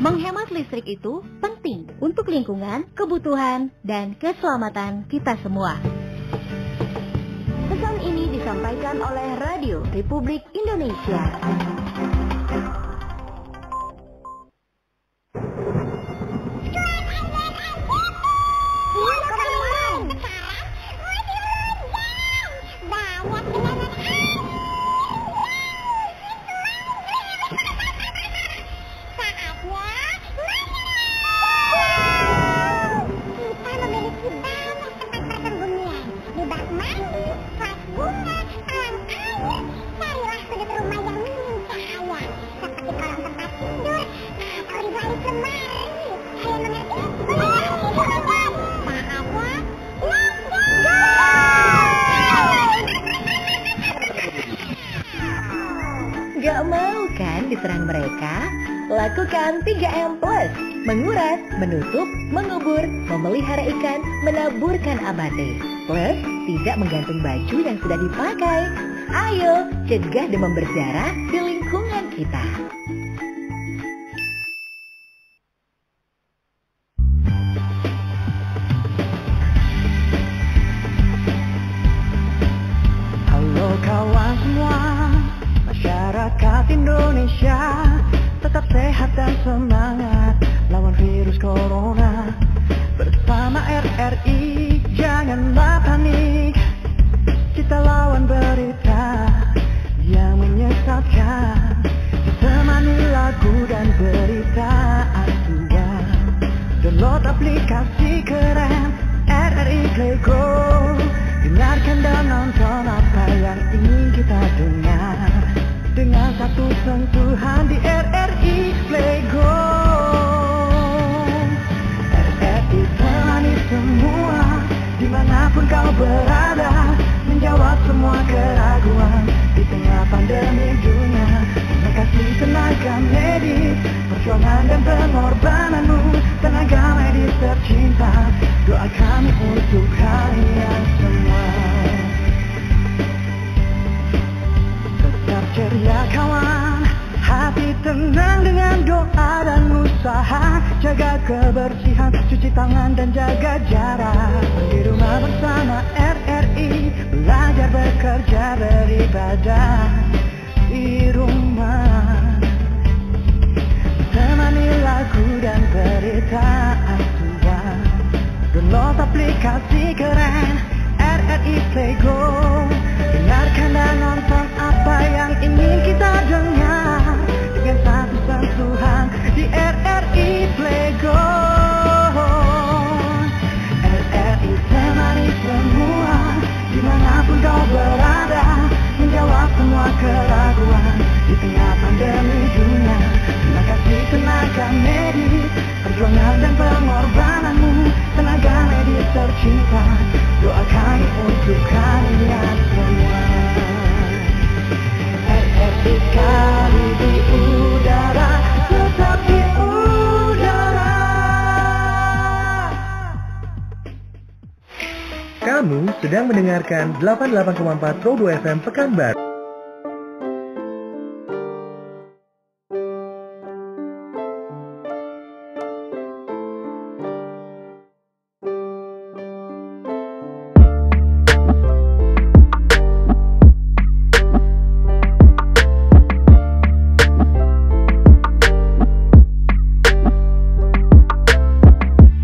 Menghemat listrik itu penting untuk lingkungan, kebutuhan, dan keselamatan kita semua. Pesan ini disampaikan oleh Radio Republik Indonesia. Gak mau kan diserang mereka? Lakukan 3M+. Menguras, menutup, mengubur, memelihara ikan, menaburkan abate. Plus, tidak menggantung baju yang sudah dipakai. Ayo, cegah demam berdarah di lingkungan kita. Halo kawan semua, masyarakat Indonesia, tetap sehat dan semangat lawan virus corona. Bersama RRI, janganlah panik. Kita lawan berita yang menyesatkan. Temani lagu dan berita acuan. Download aplikasi keren RRI Play Go. Dengarkan dan nonton apa yang ingin kita dengar. Dengan satu sentuhan di RRI Play Go. RRI temani semua, dimanapun kau berada, menjawab semua keraguan di tengah pandemi dunia. Terima kasih tenaga medis, perjuangan dan pengorbananmu. Tenaga medis tercinta, doa kami untuk kalian semua. Tetap ceria kawan, hati tenang dengan doa dan usaha. Jaga kebersihan, cuci tangan dan jaga jarak. Di rumah bersama RRI, belajar bekerja beribadah di rumah. Temani lagu dan berita acuan. Download aplikasi keren RRI Play Go. Dengarkan dan nonton apa yang ingin kita dengar. Dengan satu sentuhan di RRI Play Go. RRI temani semua, dimanapun kau berada, menjawab semua keraguan di tengah pandemi dunia. Terima kasih tenaga medis, perjuangan dan pengorbananmu. Tenaga medis tercinta, doa kami untuk kalian semua. RRI sekali di udara, tetap di udara. Kamu sedang mendengarkan 88,4 Pro 2 FM Pekanbaru.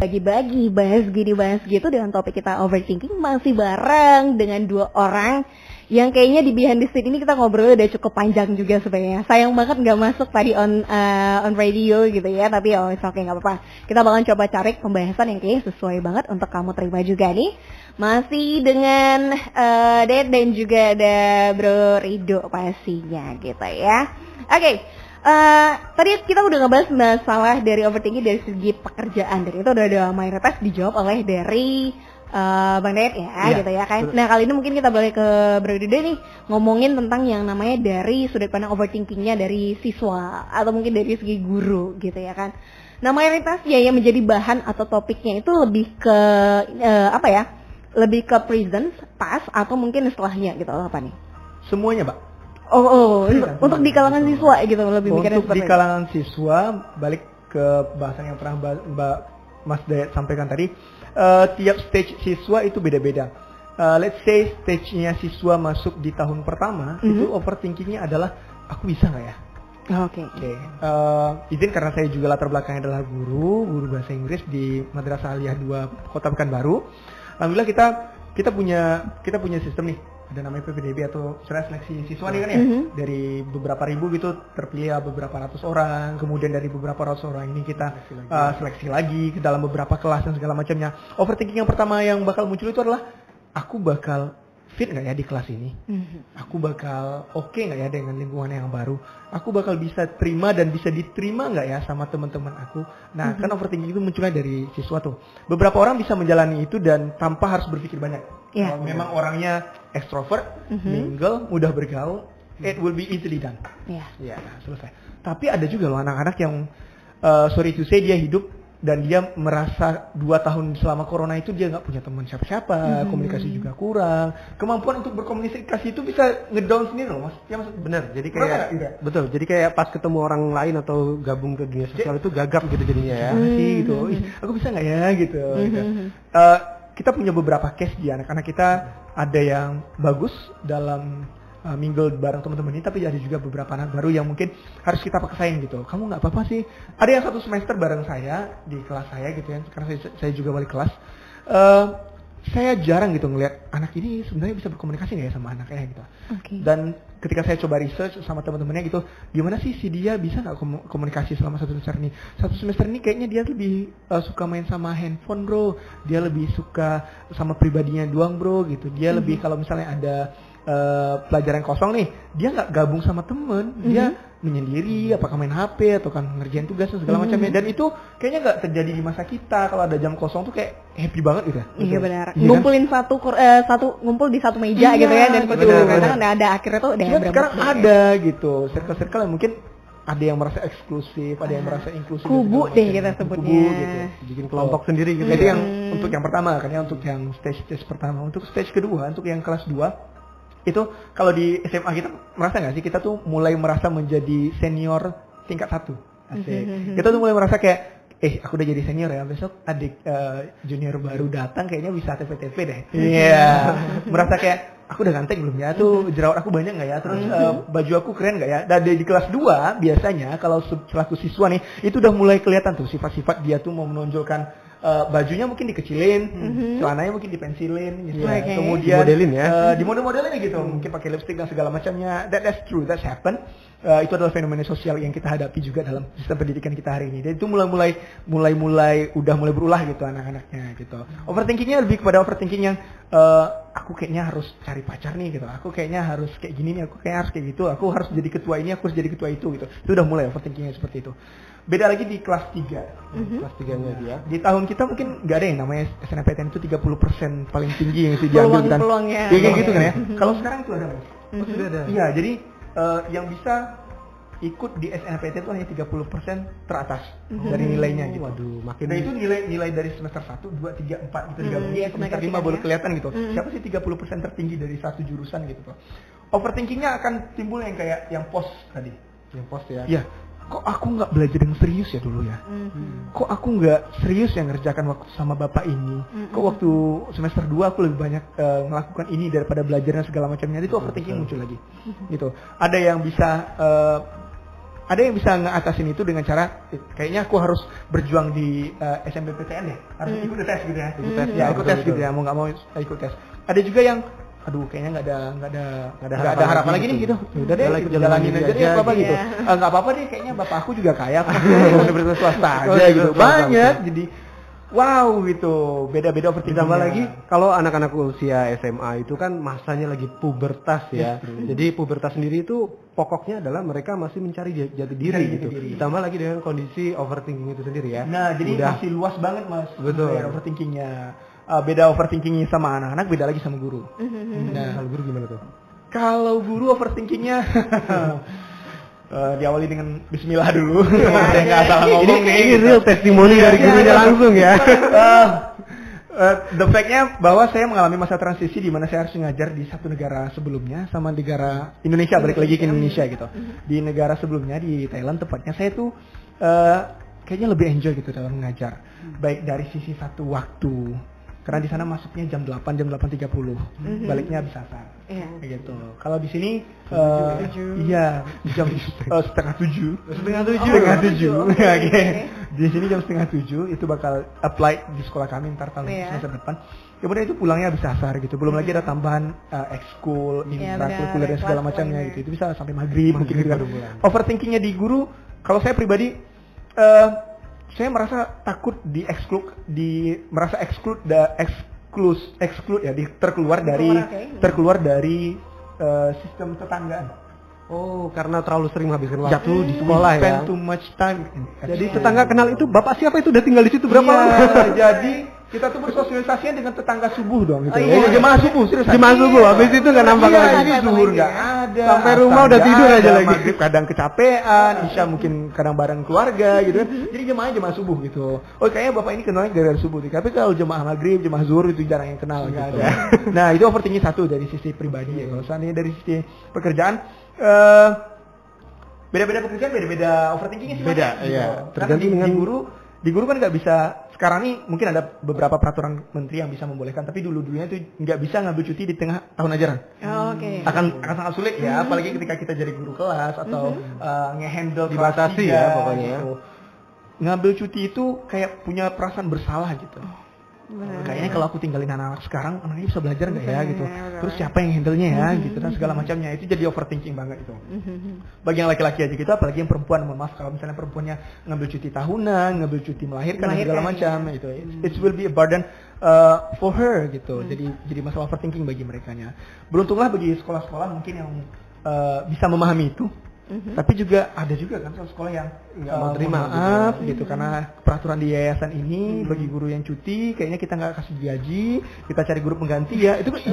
Bagi-bagi, bahas gini bahas gitu dengan topik kita overthinking, masih bareng dengan dua orang Yang kayaknya di behind the scene ini kita ngobrolnya udah cukup panjang juga sebenarnya. Sayang banget nggak masuk tadi on radio gitu ya. Tapi it's okay, nggak apa-apa. Kita bakalan coba cari pembahasan yang kayaknya sesuai banget untuk kamu terima juga nih. Masih dengan Ded dan juga ada Bro Rido pastinya gitu ya. Oke. Tadi kita udah ngebahas masalah dari overthinking dari segi pekerjaan. Dan itu udah ada mayoritas dijawab oleh dari Bang Ded ya, gitu ya kan. Nah kali ini mungkin kita balik ke Bro Rido nih, ngomongin tentang yang namanya dari sudut pandang overthinkingnya dari siswa atau mungkin dari segi guru gitu ya kan. Nah mayoritasnya yang menjadi bahan atau topiknya itu lebih ke apa ya? Lebih ke present, past atau mungkin setelahnya gitu, apa nih? Semuanya, Mbak. Untuk di kalangan siswa gitu lebih mikirnya untuk di kalangan siswa, balik ke bahasan yang pernah Mbak Mas Dayat sampaikan tadi, tiap stage siswa itu beda-beda. Let's say stage-nya siswa masuk di tahun pertama, itu overthinkingnya adalah aku bisa nggak ya? Oke. Izin karena saya juga latar belakangnya adalah guru bahasa Inggris di Madrasah Aliyah 2 Kota Pekanbaru. Alhamdulillah kita punya sistem nih. Ada namanya PPDB atau seleksi siswa nih kan ya, dari beberapa ribu gitu terpilih beberapa ratus orang, kemudian dari beberapa ratus orang ini kita seleksi lagi ke dalam beberapa kelas dan segala macamnya. Overthinking yang pertama yang bakal muncul itu adalah aku bakal fit nggak ya di kelas ini, aku bakal oke nggak ya dengan lingkungan yang baru, aku bakal bisa terima dan bisa diterima nggak ya sama teman-teman aku. Nah kan overthinking itu munculnya dari siswa tuh. Beberapa orang bisa menjalani itu dan tanpa harus berpikir banyak. Kalau memang orangnya extrovert, mingle, mudah bergaul, it will be easily done. Ya, selesai. Tapi ada juga loh anak-anak yang sorry to say dia hidup dan dia merasa 2 tahun selama corona itu dia nggak punya teman siapa-siapa, komunikasi juga kurang, kemampuan untuk berkomunikasi itu bisa ngedown sendiri loh Mas. Ya Mas, bener. Jadi kayak betul. Jadi kayak pas ketemu orang lain atau gabung ke dunia sosial itu gagap gitu jadinya ya. Gitu. Aku bisa nggak ya gitu. Kita punya beberapa case di anak-anak kita, ada yang bagus dalam mingle bareng teman-teman ini, tapi ada juga beberapa anak baru yang mungkin harus kita paksain gitu. Kamu nggak apa-apa sih. Ada yang 1 semester bareng saya di kelas saya gitu ya, karena saya juga balik kelas. Saya jarang gitu ngelihat anak ini sebenarnya bisa berkomunikasi nggak ya sama anaknya gitu. Dan ketika saya coba research sama teman-temannya gitu, gimana sih si dia bisa nggak komunikasi selama 1 semester ini? 1 semester ini kayaknya dia lebih suka main sama handphone bro, dia lebih suka sama pribadinya doang bro gitu. Dia lebih kalau misalnya ada pelajaran kosong nih, dia nggak gabung sama temen, dia menyendiri, apakah main HP atau kan ngerjain tugas dan segala macamnya. Dan itu kayaknya nggak terjadi di masa kita. Kalau ada jam kosong tuh kayak happy banget gitu. Iya benar. Ngumpulin kan? ngumpul di satu meja gitu ya, dan karena ada akhirnya tuh udah sekarang ada gitu circle-circle yang mungkin ada yang merasa eksklusif, ada yang merasa inklusif. Kubu deh kita sebutnya. Kubu gitu. Bikin kelompok sendiri gitu. Jadi yang untuk yang pertama kan ya, untuk yang stage pertama, untuk stage kedua, untuk yang kelas 2 itu kalau di SMA kita merasa nggak sih kita tuh mulai merasa menjadi senior tingkat 1. Asik. Kita tuh mulai merasa kayak aku udah jadi senior ya, besok adik junior baru datang kayaknya bisa TP-TP deh. Merasa kayak aku udah ganteng belum ya, tuh jerawat aku banyak nggak ya, terus baju aku keren nggak ya. Dan di kelas 2 biasanya kalau selaku siswa nih itu udah mulai kelihatan tuh sifat-sifat dia tuh mau menonjolkan bajunya mungkin dikecilin, celananya mungkin dipensilin gitu. Kemudian dimodelin ya. Dimodel-modelin gitu, mungkin pakai lipstick dan segala macamnya. That's true, that's happen. Itu adalah fenomena sosial yang kita hadapi juga dalam sistem pendidikan kita hari ini. Dan itu mulai berulah gitu anak-anaknya gitu. Overthinkingnya lebih kepada overthinking yang aku kayaknya harus cari pacar nih gitu. Aku kayaknya harus kayak gini nih, aku kayak harus kayak gitu. Aku harus jadi ketua ini, aku harus jadi ketua itu gitu. Itu udah mulai overthinkingnya seperti itu. Beda lagi di kelas 3. Kelas 3-nya dia. Di tahun kita mungkin nggak ada yang namanya SNMPTN itu 30% paling tinggi yang itu diambil kan. Peluangnya. Kayak gitu kan ya. Kalau sekarang itu ada Mas. Sudah ada. Iya, jadi yang bisa ikut di SNMPTN itu hanya 30% teratas dari nilainya gitu. Waduh, makin. Dan itu nilai dari semester 1, 2, 3, 4 gitu digabung. Semester 5 baru kelihatan gitu. Siapa sih 30% tertinggi dari satu jurusan gitu tuh. Overthinkingnya akan timbul yang kayak yang post tadi. Yang post ya. Iya. Kok aku nggak belajar yang serius ya dulu ya? Kok aku nggak serius yang ngerjakan waktu sama bapak ini? Kok waktu semester 2 aku lebih banyak melakukan ini daripada belajarnya segala macamnya? Itu overthinking muncul lagi. Gitu. Ada yang bisa ngatasin itu dengan cara kayaknya aku harus berjuang di SNMPTN ya, harus ikut tes gitu ya. Ikut tes gitu ya, mau nggak mau ikut tes. Ada juga yang aduh kayaknya nggak ada harapan lagi nih gitu. Udah deh, ikut jalanin aja deh apa gitu. Nggak apa-apa deh, kayaknya bapak aku juga kaya, universitas swasta aja gitu. Banyak, jadi wow gitu, beda-beda overthinking. Ditambah lagi kalau anak-anak usia SMA itu kan masanya lagi pubertas ya. Jadi pubertas sendiri itu pokoknya adalah mereka masih mencari jati diri gitu. Ditambah lagi dengan kondisi overthinking itu sendiri ya. Nah, jadi masih luas banget Mas. Betul. Overthinkingnya. Beda overthinkingnya sama anak-anak, beda lagi sama guru. Nah, kalau guru gimana tuh? Kalau guru overthinkingnya diawali dengan Bismillah dulu. Saya nggak salah ngomong nih. Ini real testimoni dari gurunya langsung ya. The fact-nya bahwa saya mengalami masa transisi di mana saya harus ngajar di satu negara sebelumnya sama negara Indonesia, balik lagi ke Indonesia gitu. Di negara sebelumnya di Thailand tepatnya saya tuh kayaknya lebih enjoy gitu dalam mengajar. Baik dari sisi satu waktu. Karena di sana masuknya jam 8, jam 8.30. Baliknya habis asar. Kayak gitu. Kalau di sini iya jam setengah tujuh. Di sini jam setengah 7 itu bakal apply di sekolah kami ntar tahun semester depan. Kemudian itu pulangnya habis asar gitu. Belum lagi ada tambahan ekskul, intrakurikuler dan segala macamnya gitu. Itu bisa sampai maghrib mungkin gitu kan. Overthinkingnya di guru, kalau saya pribadi saya merasa takut terkeluar dari sistem tetanggaan. Oh, karena terlalu sering menghabiskan waktu di sekolah ya. Spend too much time. Jadi tetangga kenal itu bapak siapa itu udah tinggal di situ berapa lama? Jadi kita tuh bersosialisasinya dengan tetangga subuh dong gitu. Jemaah subuh, serius. Jemaah subuh, habis itu nggak nampak lagi. Jadi zuhur nggak ada. Sampai rumah udah tidur aja lagi. Maghrib kadang kecapean, isya mungkin kadang bareng keluarga gitu kan. Jadi jemaah subuh gitu. Oh kayaknya bapak ini kenalnya dari subuh. Tapi kalau jemaah maghrib, jemaah zuhur itu jarang yang kenal gitu. Nah itu overthinking satu dari sisi pribadi ya. Kalau seandainya dari sisi pekerjaan, beda-beda pekerjaan, beda-beda overthinkingnya sih. Beda, iya. Tergantung dengan di guru kan nggak bisa. Sekarang nih mungkin ada beberapa peraturan menteri yang bisa membolehkan, tapi dulunya itu nggak bisa ngambil cuti di tengah tahun ajaran. Akan sangat sulit ya, apalagi ketika kita jadi guru kelas atau ngehandle dibatasi ya pokoknya. Gitu. Ngambil cuti itu kayak punya perasaan bersalah gitu. Kayaknya kalau aku tinggalin anak-anak sekarang, anaknya bisa belajar nggak ya gitu. Terus siapa yang handle-nya ya gitu dan segala macamnya. Itu jadi overthinking banget itu. Bagi yang laki-laki aja gitu, apalagi yang perempuan, mohon maaf kalau misalnya perempuannya ngambil cuti tahunan, ngambil cuti melahirkan dan segala macam itu. It will be a burden for her gitu. Jadi masalah overthinking bagi merekanya. Beruntunglah bagi sekolah-sekolah mungkin yang bisa memahami itu. Tapi juga ada juga kan sekolah yang nggak mau terima maaf gitu karena peraturan di yayasan ini bagi guru yang cuti kayaknya kita nggak kasih gaji, kita cari guru pengganti ya. Itu kan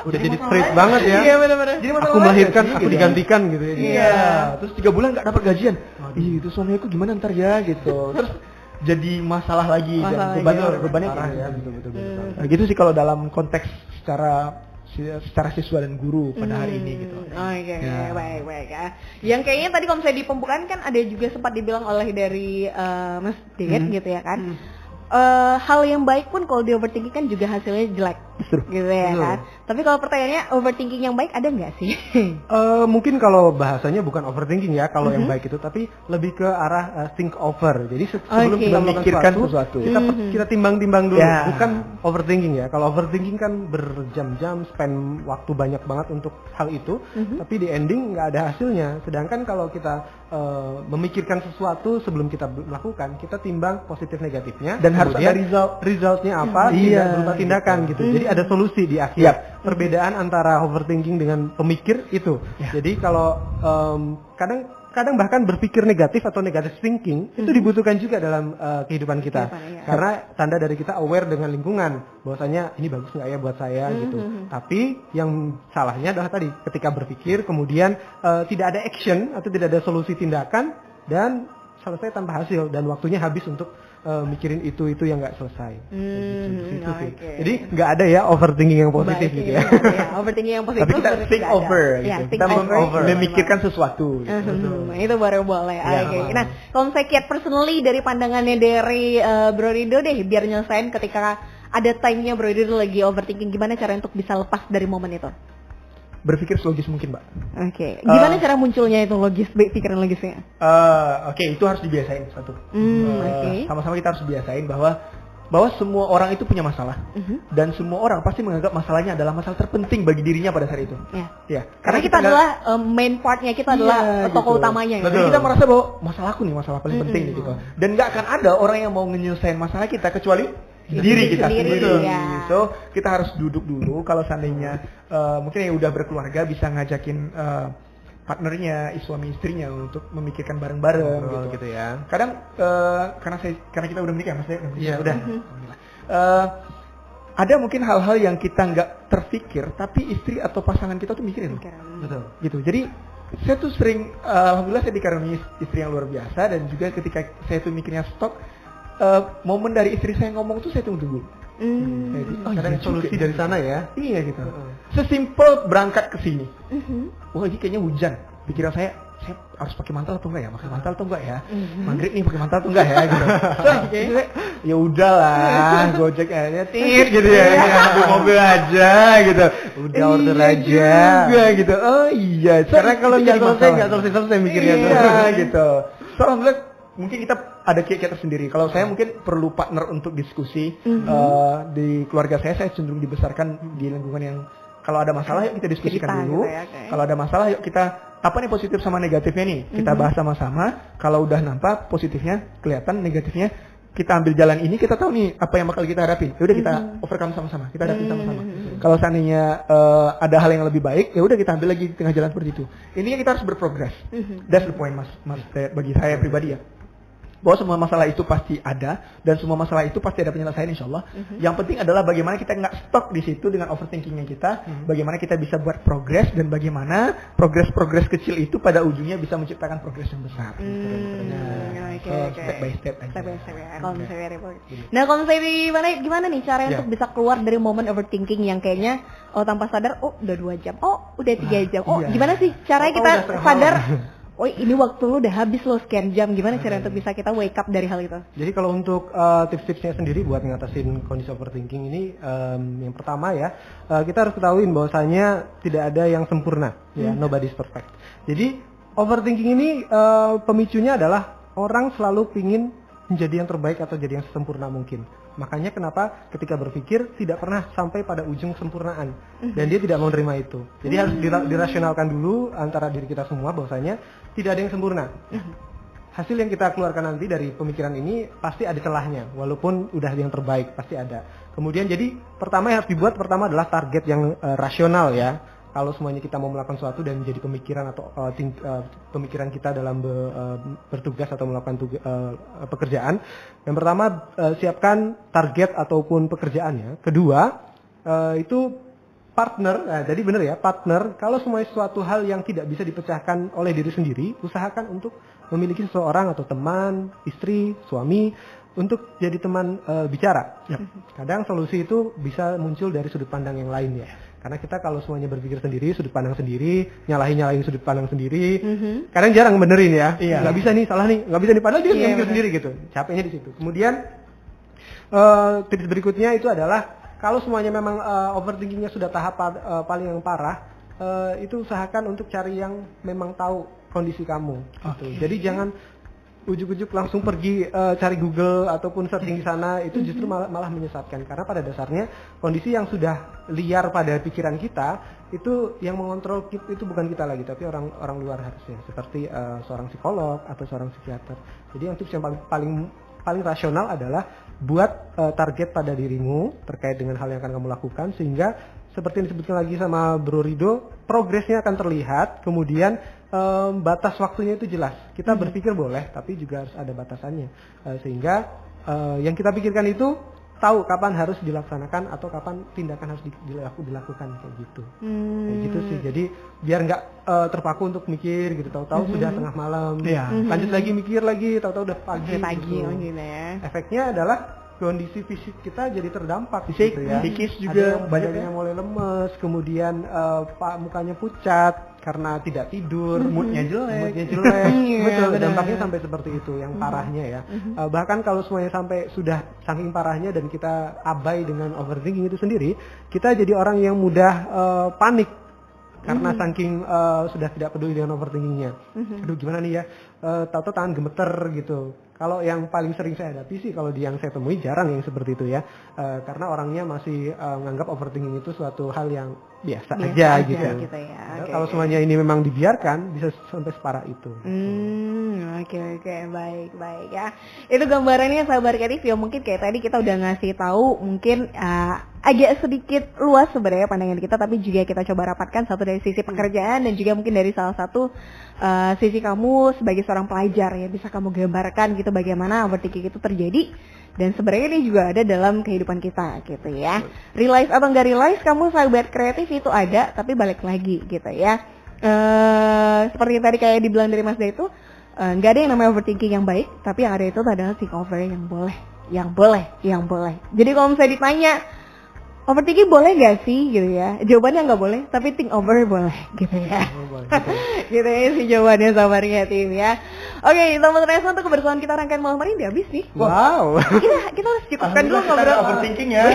udah jadi strict banget ya. Iya benar-benar. Jadi aku melahirkan, aku digantikan gitu ya. Iya. Terus 3 bulan nggak dapat gajian. Itu suami aku gimana ntar ya gitu. Terus jadi masalah lagi dan bebannya parah ya betul. Nah, gitu sih kalau dalam konteks secara siswa dan guru pada hari ini gitu. Oke, baik ya. Yang kayaknya tadi kalau misalnya di pembukaan kan ada juga sempat dibilang oleh dari Mas Ded gitu ya kan. Hal yang baik pun kalau di overthinking kan juga hasilnya jelek gitu ya kan. Tapi kalau pertanyaannya overthinking yang baik ada nggak sih? Mungkin kalau bahasanya bukan overthinking ya kalau yang baik itu, tapi lebih ke arah think over. Jadi sebelum kita memikirkan sesuatu kita timbang-timbang dulu, bukan overthinking ya. Kalau overthinking kan berjam-jam spend waktu banyak banget untuk hal itu, tapi di ending nggak ada hasilnya. Sedangkan kalau kita memikirkan sesuatu sebelum kita melakukan, kita timbang positif negatifnya dan harus ada resultnya apa, berupa tindakan gitu. Jadi ada solusi di akhir. Perbedaan antara overthinking dengan pemikir itu. Jadi kalau kadang bahkan berpikir negatif atau negative thinking itu dibutuhkan juga dalam kehidupan kita. Karena tanda dari kita aware dengan lingkungan, bahwasanya ini bagus nggak ya buat saya gitu. Tapi yang salahnya adalah tadi ketika berpikir kemudian tidak ada action atau tidak ada solusi tindakan dan selesai tanpa hasil dan waktunya habis untuk mikirin itu yang nggak selesai. Jadi nggak ada ya overthinking yang positif gitu ya. Overthinking yang positif. Tapi kita think over, gitu. Kita memikirkan sesuatu. Itu baru boleh. Nah, kalau saya kiat personally dari pandangannya dari Bro Rido deh, biar nyelesain ketika ada time-nya Bro Rido lagi overthinking, gimana cara untuk bisa lepas dari momen itu? Berpikir selogis mungkin, Mbak. Gimana cara munculnya itu pikiran logisnya? Itu harus dibiasain satu. Sama-sama kita harus biasain bahwa bahwa semua orang itu punya masalah dan semua orang pasti menganggap masalahnya adalah masalah terpenting bagi dirinya pada saat itu. Ya. Karena kita adalah main partnya, kita adalah tokoh utamanya. Betul. Kita merasa bahwa masalahku nih masalah paling penting nih gitu. Dan nggak akan ada orang yang mau menyelesaikan masalah kita kecuali diri kita sendiri. So kita harus duduk dulu. Kalau seandainya mungkin yang udah berkeluarga bisa ngajakin partnernya, suami istrinya untuk memikirkan bareng-bareng gitu ya. Kadang karena kita udah menikah, maksudnya udah. Ada mungkin hal-hal yang kita nggak terpikir, tapi istri atau pasangan kita tuh mikirin. Betul. Gitu. Jadi saya tuh sering, alhamdulillah saya dikaruniai istri yang luar biasa, dan juga ketika saya tuh mikirnya stok, momen dari istri saya ngomong tuh saya tunggu. Ada solusi dari sana ya? Iya gitu. Sesimpel berangkat ke sini. Wah ini kayaknya hujan. Pikiran saya harus pakai mantel atau enggak ya? Pakai mantel atau enggak ya? Maghrib nih pakai mantel atau enggak ya? Gitu. Ya udahlah, Gojek aja gitu ya. Ambil mobil aja gitu. Udah order aja. Juga gitu. Oh iya. Karena kalau nggak selesai mikirnya tuh. Iya gitu. So alhamdulillah mungkin kita ada kiat-kiat tersendiri. Kalau saya mungkin perlu partner untuk diskusi. Di keluarga saya cenderung dibesarkan di lingkungan yang kalau ada masalah yuk kita diskusikan dulu. Kalau ada masalah yuk kita apa nih positif sama negatifnya nih, kita bahas sama-sama. Kalau udah nampak positifnya kelihatan, negatifnya kita ambil jalan ini, kita tahu nih apa yang bakal kita hadapi. Ya udah kita overcome sama-sama, kita hadapi sama-sama. Kalau seandainya ada hal yang lebih baik, ya udah kita ambil lagi di tengah jalan seperti itu. Intinya kita harus berprogres. That's the point mas bagi saya pribadi ya. Bahwa semua masalah itu pasti ada dan semua masalah itu pasti ada penyelesaian insyaallah. Yang penting adalah bagaimana kita nggak stuck di situ dengan overthinkingnya kita, bagaimana kita bisa buat progres dan bagaimana progres kecil itu pada ujungnya bisa menciptakan progres yang besar. Step by step aja. Nah kalau misalnya gimana nih cara untuk bisa keluar dari momen overthinking yang kayaknya tanpa sadar udah 2 jam, udah 3 jam, gimana sih caranya kita sadar? Oh ini waktu lu udah habis lo sekian jam. Gimana cara untuk bisa kita wake up dari hal itu? Jadi kalau untuk tips-tipsnya sendiri buat ngatasin kondisi overthinking ini, yang pertama ya, kita harus ketahuin bahwasanya tidak ada yang sempurna, ya, nobody's perfect. Jadi overthinking ini pemicunya adalah orang selalu pingin menjadi yang terbaik atau jadi yang sesempurna mungkin. Makanya kenapa ketika berpikir tidak pernah sampai pada ujung kesempurnaan dan dia tidak mau menerima itu. Jadi harus dirasionalkan dulu antara diri kita semua bahwasanya tidak ada yang sempurna. Hasil yang kita keluarkan nanti dari pemikiran ini pasti ada celahnya, walaupun udah yang terbaik pasti ada. Kemudian jadi pertama yang harus dibuat adalah target yang rasional ya. Kalau semuanya kita mau melakukan sesuatu dan menjadi pemikiran atau pemikiran kita dalam bertugas atau melakukan pekerjaan, yang pertama siapkan target ataupun pekerjaannya. Kedua itu partner. Jadi benar ya, partner. Kalau semuanya suatu hal yang tidak bisa dipecahkan oleh diri sendiri, usahakan untuk memiliki seseorang atau teman, istri, suami untuk jadi teman bicara. Kadang solusi itu bisa muncul dari sudut pandang yang lain ya. Karena kita kalau semuanya berpikir sendiri, sudut pandang sendiri, nyalahin sudut pandang sendiri, kadang jarang benerin ya. Nggak bisa nih, salah nih, nggak bisa nih, padahal dia mikir sendiri gitu. Capeknya di situ. Kemudian tips berikutnya itu adalah kalau semuanya memang overthinkingnya sudah tahap paling yang parah, itu usahakan untuk cari yang memang tahu kondisi kamu. Gitu. Jadi jangan ujuk-ujuk langsung pergi cari Google ataupun searching di sana, itu justru malah menyesatkan, karena pada dasarnya kondisi yang sudah liar pada pikiran kita itu yang mengontrol itu bukan kita lagi, tapi orang luar harusnya, seperti seorang psikolog atau seorang psikiater. Jadi yang tips yang paling rasional adalah buat target pada dirimu terkait dengan hal yang akan kamu lakukan, sehingga seperti yang disebutkan lagi sama Bro Rido, progresnya akan terlihat, kemudian batas waktunya itu jelas. Kita berpikir boleh, tapi juga harus ada batasannya, sehingga yang kita pikirkan itu tahu kapan harus dilaksanakan atau kapan tindakan harus dilakukan kayak gitu. Kayak gitu sih. Jadi biar nggak terpaku untuk mikir gitu, tahu-tahu sudah tengah malam. Lanjut lagi mikir lagi, tahu-tahu udah pagi gitu. Gitu ya. Efeknya adalah kondisi fisik kita jadi terdampak gitu ya. Psikis juga banyak yang mulai lemes, kemudian mukanya pucat karena tidak tidur, moodnya jelek. Betul, dampaknya sampai seperti itu yang parahnya ya. Bahkan kalau semuanya sampai sudah saking parahnya dan kita abai dengan overthinking itu sendiri, kita jadi orang yang mudah panik karena saking sudah tidak peduli dengan overthinkingnya. Aduh gimana nih ya, tahu-tahu tangan gemeter gitu. Kalau yang paling sering saya hadapi sih kalau yang saya temui jarang yang seperti itu ya, karena orangnya masih menganggap overthinking itu suatu hal yang biasa aja gitu ya. Kalau semuanya ini memang dibiarkan bisa sampai separah itu. Oke, baik ya. Itu gambarannya sahabat kreatif ya, mungkin kayak tadi kita udah ngasih tahu mungkin agak sedikit luas sebenarnya pandangan kita, tapi juga kita coba rapatkan satu dari sisi pekerjaan dan juga mungkin dari salah satu sisi kamu sebagai seorang pelajar ya, bisa kamu gambarkan gitu bagaimana overthinking itu terjadi dan sebenarnya ini juga ada dalam kehidupan kita gitu ya. Realize atau nggak realize kamu sahabat kreatif itu ada, tapi balik lagi gitu ya. Seperti yang tadi kayak dibilang dari Mas Da itu, nggak ada yang namanya overthinking yang baik, tapi yang ada itu adalah think over yang boleh. Jadi kalau misalnya ditanya overthinking boleh gak sih gitu ya, jawabannya nggak boleh, tapi think over boleh gitu ya. Gitu ya sih jawabannya sahabat kreatif ya. Oke, teman terasa untuk kebersamaan kita rangkaian malam hari ini habis nih. Wow. Kita harus cukupkan dulu ngobrol overthinking ya.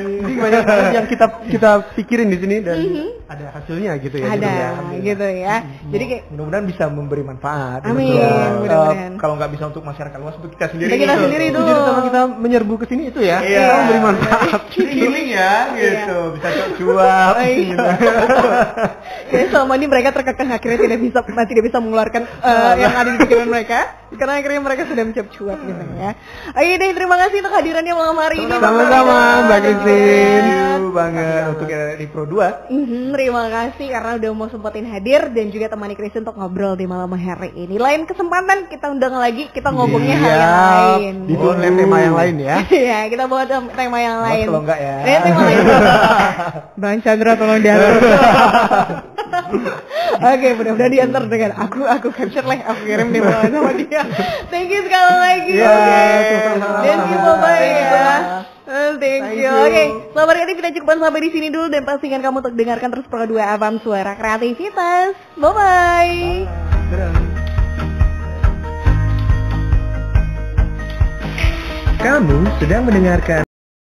Jadi banyak banget yang kita pikirin di sini dan ada hasilnya gitu ya. Ada gitu ya. Jadi kayak mudah-mudahan bisa memberi manfaat. Amin. Mudah-mudahan. Kalau nggak bisa untuk masyarakat luas, untuk kita sendiri. Kita sendiri itu. Jadi sama kita menyerbu ke sini itu ya. Iya. Memberi manfaat. Healing ya, gitu. Bisa cuap. Jadi selama ini mereka terkekang akhirnya tidak bisa mengeluarkan yang ada di pikiran mereka, karena akhirnya mereka sudah mencuap cuap gitu ya. Oke deh, terima kasih untuk hadirannya malam hari ini. Sama-sama Mbak Christine. Banget untuk di Pro 2. Terima kasih karena udah mau sempetin hadir dan juga temani Christine untuk ngobrol di malam hari ini. Lain kesempatan kita undang lagi, kita ngomongnya hal yang lain. Ditunggu tema yang lain ya. Iya, kita bawa tema yang lain. Kalau enggak ya. Tema lain. Bang Chandra tolong diatur. Oke, mudah-mudahan diantar dengan aku capture lah, aku kirim di bawah sama dia. Thank you sekali lagi. Thank you, bye ya. Thank you. Oke, selamat kreatif, kita cukupkan sampai di sini dulu dan pastikan kamu untuk dengarkan terus Pro 2 FM Suara Kreativitas. Bye. Kamu sedang mendengarkan